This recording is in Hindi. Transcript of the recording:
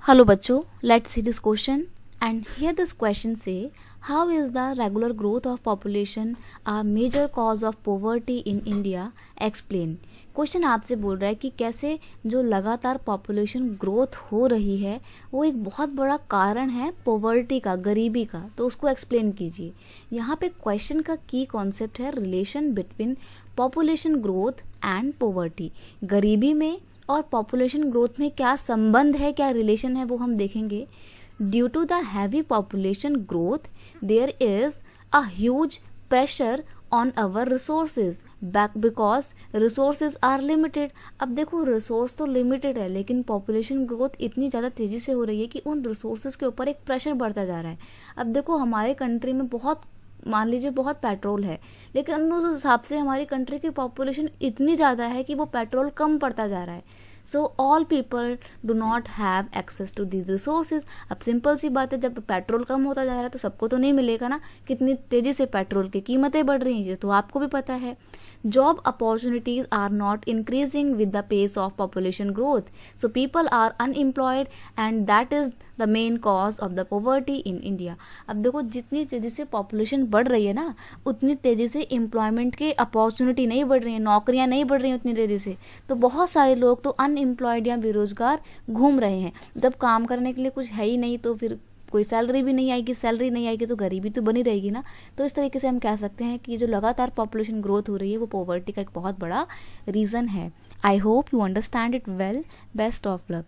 Hello बच्चों, let's see this question. And here this question say, how is the regular growth of population a major cause of poverty in India? Explain. Question आपसे बोल रहा है कि कैसे जो लगातार पॉपुलेशन ग्रोथ हो रही है वो एक बहुत बड़ा कारण है पॉवर्टी का, गरीबी का, तो उसको एक्सप्लेन कीजिए। यहाँ पे क्वेश्चन का की कॉन्सेप्ट है relation between population growth and poverty. गरीबी में और पॉपुलेशन ग्रोथ में क्या संबंध है, क्या रिलेशन है, वो हम देखेंगे। Due to the heavy population growth there is a huge pressure on our resources back because resources are limited. अब देखो रिसोर्स तो लिमिटेड है, लेकिन पॉपुलेशन ग्रोथ इतनी ज़्यादा तेज़ी से हो रही है कि उन रिसोर्सेज के ऊपर एक प्रेशर बढ़ता जा रहा है। अब देखो हमारे कंट्री में बहुत, मान लीजिए बहुत पेट्रोल है, लेकिन उस हिसाब से हमारी कंट्री की पॉपुलेशन इतनी ज़्यादा है कि वो पेट्रोल कम पड़ता जा रहा है। So all people do not have access to these resources. अब सिंपल सी बात है, जब पेट्रोल कम होता जा रहा है तो सबको तो नहीं मिलेगा ना। कितनी तेज़ी से पेट्रोल की कीमतें बढ़ रही हैं, तो आपको भी पता है। Job opportunities are not increasing with the pace of population growth, so people are unemployed and that is the main cause of the poverty in India. अब देखो जितनी तेज़ी से पॉपुलेशन बढ़ रही है ना, उतनी तेज़ी से एम्प्लॉयमेंट की अपॉर्चुनिटी नहीं बढ़ रही है, नौकरियां नहीं बढ़ रही हैं उतनी तेज़ी से। तो बहुत सारे लोग तो अनएम्प्लॉयड या बेरोजगार घूम रहे हैं। जब काम करने के लिए कुछ है ही नहीं तो फिर कोई सैलरी भी नहीं आएगी, सैलरी नहीं आएगी तो गरीबी तो बनी रहेगी ना। तो इस तरीके से हम कह सकते हैं कि जो लगातार पॉपुलेशन ग्रोथ हो रही है वो पॉवर्टी का एक बहुत बड़ा रीज़न है। I hope you understand it well. Best of luck.